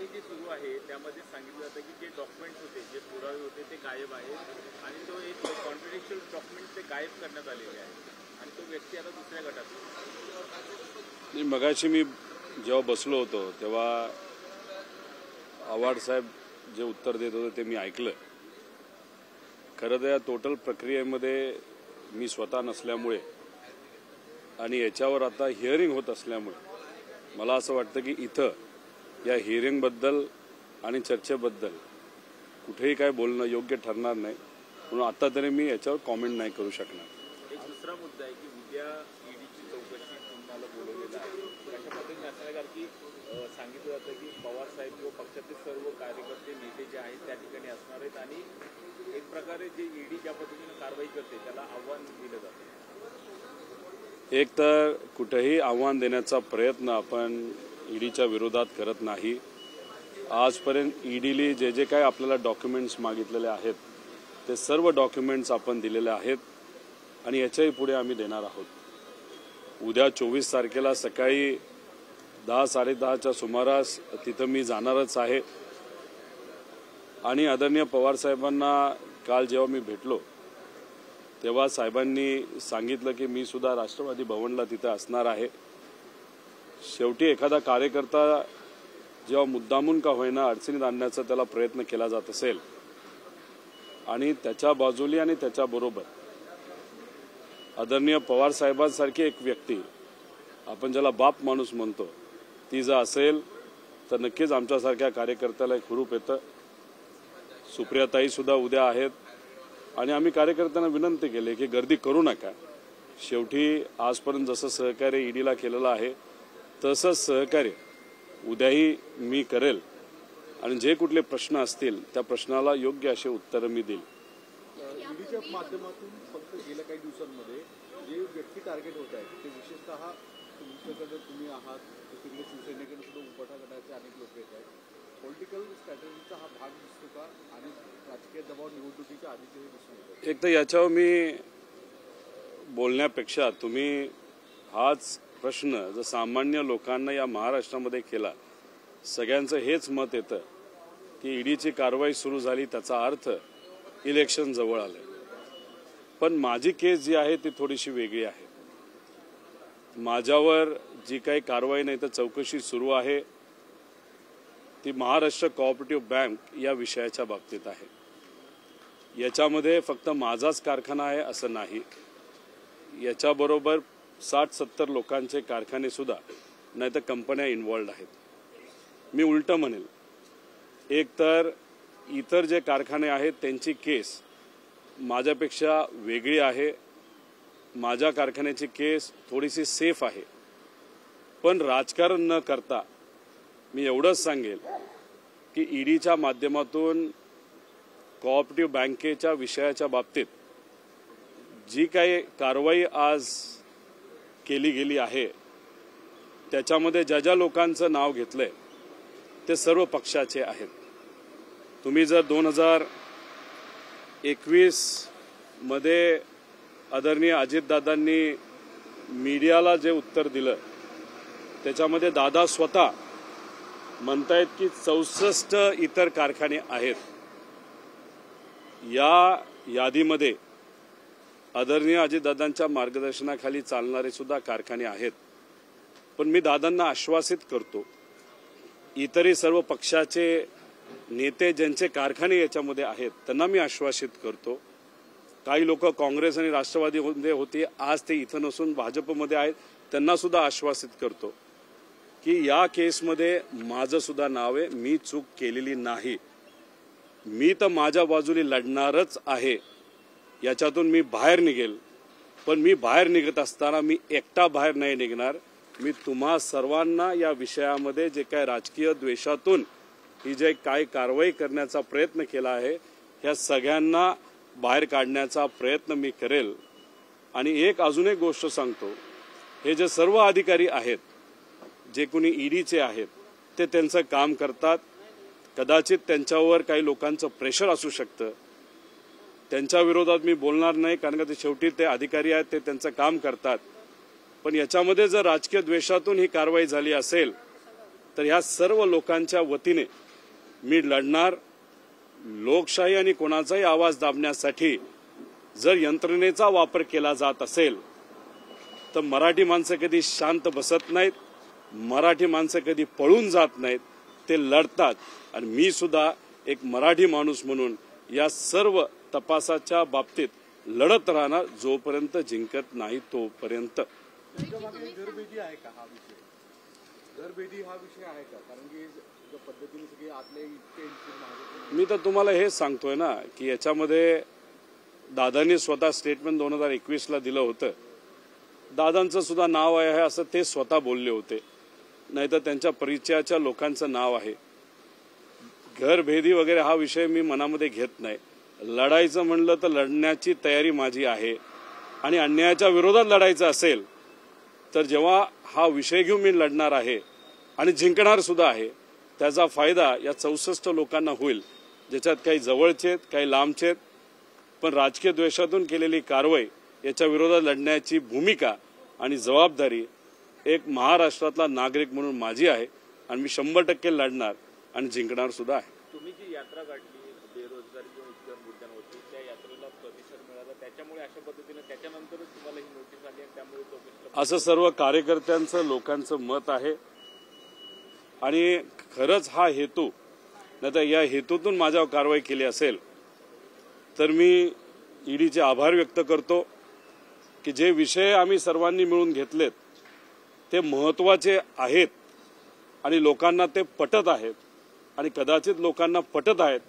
छाननी जी सुरू आहे त्यामध्ये सांगितलं जातं की जे डॉक्युमेंट्स होते, जे पुरावे होते ते गायब आहेत आणि तो एक कॉन्फिडेन्शियल डॉक्युमेंट ते गायब करण्यात आलेले आहे आणि तो व्यक्ती आता दुसऱ्या गटात. मगाशी मी जेव्हा बसलो होतो तेव्हा आव्हाड साहेब जे उत्तर देत होते ते मी ऐकलं. खरं तर या टोटल प्रक्रियेमध्ये मी स्वतः नसल्यामुळे आणि याच्यावर आता हिअरिंग होत असल्यामुळे मला असं वाटतं की इथं या हिअरिंगबद्दल आणि चर्चेबद्दल कुठेही काय बोलणं योग्य ठरणार नाही, म्हणून आता तरी मी याच्यावर कॉमेंट नाही करू शकणार. एक दुसरा मुद्दा आहे की उद्या ईडीची चौकशी तुम्हाला बोलवलेलं आहे. अशा पद्धतीने असणार कारण की सांगितलं जातं की पवार साहेब किंवा पक्षातील सर्व कार्यकर्ते नेते जे आहेत त्या ठिकाणी असणार आहेत आणि एक प्रकारे जे ईडी ज्या पद्धतीने कारवाई करते त्याला आव्हान दिलं जातं. एक तर कुठेही आव्हान देण्याचा प्रयत्न आपण ईडीच्या विरोधात करत नाही. आजपर्यंत ईडीने जे जे काय आपल्याला डॉक्युमेंट्स मागितलेले आहेत ते सर्व डॉक्युमेंट्स आपण दिलेले आहेत आणि याच्याही पुढे आम्ही देणार आहोत. उद्या 24 तारखेला सकाळी 10-10:30च्या सुमारास तिथं मी जाणारच आहे आणि आदरणीय पवार साहेबांना काल जेव्हा मी भेटलो तेव्हा साहेबांनी सांगितलं की मी सुद्धा राष्ट्रवादी भवनला तिथे असणार आहे. शेवटी एखादा कार्यकर्ता जेव्हा मुद्दामून का होईना अडचणीत आणण्याचा त्याला प्रयत्न केला जात असेल आणि त्याच्या बाजूली आणि त्याच्याबरोबर आदरणीय पवार साहेबांसारखी एक व्यक्ती आपण ज्याला बाप माणूस म्हणतो ती जर असेल तर नक्कीच आमच्यासारख्या कार्यकर्त्याला एक हुरूप येतं. सुप्रियाताई सुद्धा उद्या आहेत आणि आम्ही कार्यकर्त्यांना विनंती केली की गर्दी करू नका. शेवटी आजपर्यंत जसं सहकार्य ईडीला केलेलं आहे तसंच सहकार्य उद्याही मी करेल आणि जे कुठले प्रश्न असतील त्या प्रश्नाला योग्य असे उत्तर मी देईल. ईडीच्या माध्यमातून फक्त गेल्या काही दिवसांमध्ये जे व्यक्ती टार्गेट होत आहेत ते विशेषतः तुमच्याकडे तुम्ही आहात, तिकडे शिवसेनेकडे सुद्धा उपाठा गटाचे अनेक लोक येत आहेत. पॉलिटिकल स्ट्रॅटेजीचा हा भाग दिसतो का आणि राजकीय दबाव निवडणुकीच्या आधीचे दिसतो? एक तर याच्यावर मी बोलण्यापेक्षा तुम्ही हाच प्रश्न जर सामान्य लोकांना या महाराष्ट्रामध्ये केला, सगळ्यांचं हेच मत येतं की ईडीची कारवाई सुरू झाली त्याचा अर्थ इलेक्शन जवळ आलंय. पण माझी केस जी आहे ती थोडीशी वेगळी आहे. माझ्यावर जी काही कारवाई नाही तर चौकशी सुरू आहे ती महाराष्ट्र कोऑपरेटिव्ह बँक या विषयाच्या बाबतीत आहे. याच्यामध्ये फक्त माझाच कारखाना आहे असं नाही, याच्याबरोबर 60-70 लोकांचे कारखाने सुद्धा नाही तर कंपन्या इन्व्हॉल्ड आहेत. मी उलटं म्हणेल, एक तर इतर जे कारखाने आहेत त्यांची केस माझ्यापेक्षा वेगळी आहे. माझ्या कारखान्याची केस थोडीशी सेफ आहे. पण राजकारण न करता मी एवढंच सांगेल की ईडीच्या माध्यमातून कोऑपरेटिव्ह बँकेच्या विषयाच्या बाबतीत जी काही कारवाई आज केली गेली आहे त्याच्यामध्ये ज्या ज्या लोकांचं नाव घेतलंय ते सर्व पक्षाचे आहेत. तुम्ही जर 2021 मध्ये आदरणीय अजितदादांनी मीडियाला जे उत्तर दिलं त्याच्यामध्ये दादा स्वतः म्हणतायत की 64 इतर कारखाने आहेत. या यादीमध्ये आदरणीय अजितदादांच्या मार्गदर्शनाखाली चालणारे सुद्धा कारखाने आहेत. पण मी दादांना आश्वासित करतो, इतरही सर्व पक्षाचे नेते ज्यांचे कारखाने याच्यामध्ये आहेत त्यांना मी आश्वासित करतो. काही लोक काँग्रेस आणि राष्ट्रवादीमध्ये होते, आज ते इथं नसून भाजपमध्ये आहेत, त्यांना सुद्धा आश्वासित करतो की या केसमध्ये माझं सुद्धा नाव आहे. मी चूक केलेली नाही. मी तर माझ्या बाजूने लढणारच आहे. याच्यातून मी बाहेर निघेल, पण मी बाहेर निघत असताना मी एकटा बाहेर नाही निघणार. मी तुम्हा सर्वांना या विषयामध्ये जे काय राजकीय द्वेषातून ही जे काय कारवाई करण्याचा प्रयत्न केला आहे ह्या सगळ्यांना बाहेर काढण्याचा प्रयत्न मी करेल. आणि एक अजून एक गोष्ट सांगतो, हे जे सर्व अधिकारी आहेत जे कोणी ईडीचे आहेत ते त्यांचं काम करतात. कदाचित त्यांच्यावर काही लोकांचं प्रेशर असू शकतं, त्यांच्या विरोधात मी बोलणार नाही कारण का ते शेवटी ते अधिकारी आहेत, ते त्यांचं काम करतात. पण याच्यामध्ये जर राजकीय द्वेषातून ही कारवाई झाली असेल तर ह्या सर्व लोकांच्या वतीने मी लढणार. लोकशाही आणि कोणाचाही आवाज दाबण्यासाठी जर यंत्रणेचा वापर केला जात असेल तर मराठी माणसं कधी शांत बसत नाहीत, मराठी माणसं कधी पळून जात नाहीत, ते लढतात. आणि मी सुद्धा एक मराठी माणूस म्हणून या सर्व तपासाच्या बाबतीत लढत राहणार जोपर्यंत जिंकत नाही तोपर्यंत. घरभेदी आहे का हा विषय? घरभेदी हा विषय आहे का? कारण की ज्या पद्धतीने सगळे आतले मी तर तुम्हाला हेच सांगतोय ना की याच्यामध्ये दादांनी स्वतः स्टेटमेंट 2021ला दिलं होतं. दादांचं सुद्धा नाव आहे असं ते स्वतः बोलले होते, नाहीतर त्यांच्या परिचयाच्या लोकांचं नाव आहे. घरभेदी वगैरे हा विषय मी मनामध्ये घेत नाही. लढायचं म्हणलं तर लढण्याची तयारी माझी आहे आणि अन्यायाच्या विरोधात लढायचं असेल तर जेव्हा हा विषय घेऊन मी लढणार आहे आणि जिंकणार सुद्धा आहे, त्याचा फायदा या 64 लोकांना होईल, ज्याच्यात काही जवळचे आहेत, काही लांबचे आहेत. पण राजकीय द्वेषातून केलेली कारवाई याच्या विरोधात लढण्याची भूमिका आणि जबाबदारी एक महाराष्ट्रातला नागरिक म्हणून माझी आहे आणि मी 100% लढणार आणि जिंकणार सुद्धा आहे. तुम्ही जी यात्रा काढली बेरोजगारी किंवा इतर मुद्द्यांवरती, त्या यात्रेला प्रतिसाद मिळाला, त्याच्यामुळे अशा पद्धतीने त्याच्यानंतरच तुम्हाला ही नोटीस आली आणि त्यामुळे चौकशीला असं सर्व कार्यकर्त्यांचं लोकांचं मत आहे. आणि खरंच हा हेतू नाही तर या हेतूतून माझ्यावर कारवाई केली असेल तर मी ईडीचे आभार व्यक्त करतो की जे विषय आम्ही सर्वांनी मिळून घेतलेत ते महत्त्वाचे आहेत आणि लोकांना ते पटत आहेत आणि कदाचित लोकांना पटत आहेत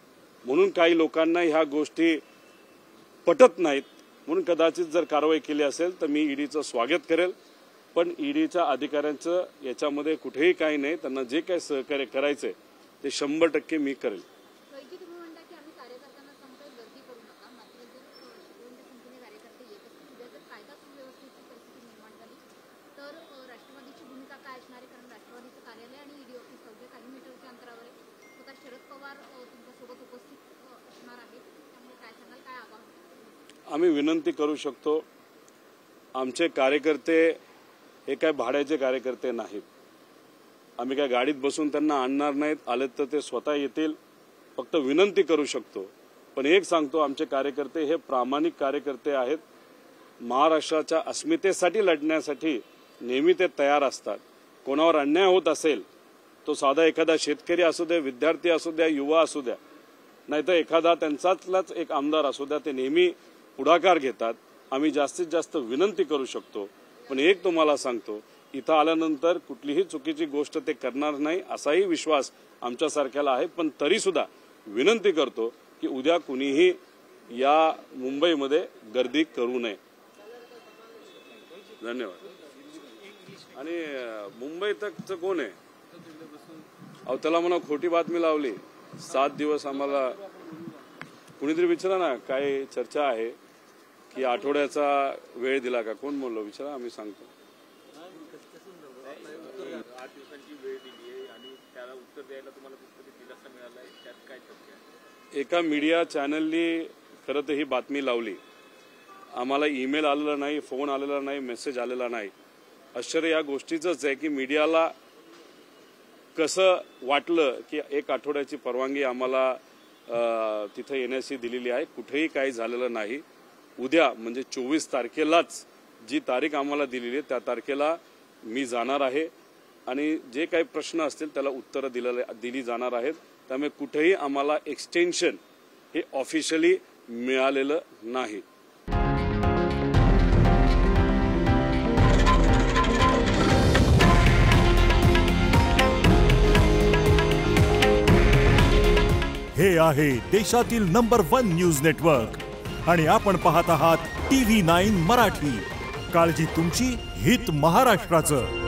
म्हणून काही लोकांना ह्या गोष्टी पटत नाहीत म्हणून कदाचित जर कारवाई केली असेल तर मी ईडीचं स्वागत करेल. पण ईडीच्या अधिकाऱ्यांचं याच्यामध्ये कुठेही काही नाही. त्यांना जे काही सहकार्य करायचंय ते 100% मी करेल. आम्ही विनंती करू शकतो. आमचे कार्यकर्ते हे काय भाड्याचे कार्यकर्ते नाहीत. आम्ही काय गाडीत बसून त्यांना आणणार नाहीत. आलेत तर ते स्वतः येतील. फक्त विनंती करू शकतो. पण एक सांगतो, आमचे कार्यकर्ते हे प्रामाणिक कार्यकर्ते आहेत. महाराष्ट्राच्या अस्मितेसाठी लढण्यासाठी नेहमी ते तयार असतात. कोणावर अन्याय होत असेल तो साधा एखादा शेतकरी असू द्या, विद्यार्थी असू द्या, युवा असू द्या, नाहीतर एखादा त्यांचातलाच एक आमदार असू द्या, ते नेहमी पुढाकार घेतात. आम्ही जास्तीत जास्त विनंती करू शकतो. पण एक तुम्हाला सांगतो, इथं आल्यानंतर कुठलीही चुकीची गोष्ट ते करणार नाही असाही विश्वास आमच्यासारख्याला आहे. पण तरी सुद्धा विनंती करतो की उद्या कुणीही या मुंबईमध्ये गर्दी करू नये. धन्यवाद. आणि मुंबई तकचं कोण आहे? अहो त्याला म्हणा खोटी बातमी लावली. 7 दिवस आम्हाला कुणीतरी विचारा ना, काय चर्चा आहे की आठवड्याचा वेळ दिला का? कोण बोललो विचारा, आम्ही सांगतो. 8 दिवसांची वेळ दिली आहे आणि त्याला उत्तर द्यायला तुम्हाला कुठेतरी दिलासा मिळाला आहे, त्यात काय चर्चा आहे? एका मीडिया चॅनलनी खरं तर ही बातमी लावली. आम्हाला ईमेल आलेला नाही, फोन आलेला नाही, मेसेज आलेला नाही. आश्चर्य या गोष्टीचंच आहे की मीडियाला कसं वाटलं की 1 आठवड्याची परवानगी आम्हाला तिथे येण्याची दिलेली आहे. कुठेही काही झालेलं नाही. उद्या म्हणजे 24 तारखेलाच जी तारीख आम्हाला दिलेली आहे त्या तारखेला मी जाणार आहे आणि जे काही प्रश्न असतील त्याला उत्तरं दिली जाणार आहेत. त्यामुळे कुठेही आम्हाला एक्सटेन्शन हे ऑफिशियली मिळालेलं नाही. हे आहे देशातील नंबर 1 न्यूज नेटवर्क आणि आपण पाहत आहात TV9 मराठी. काळजी तुमची, हित महाराष्ट्राचं.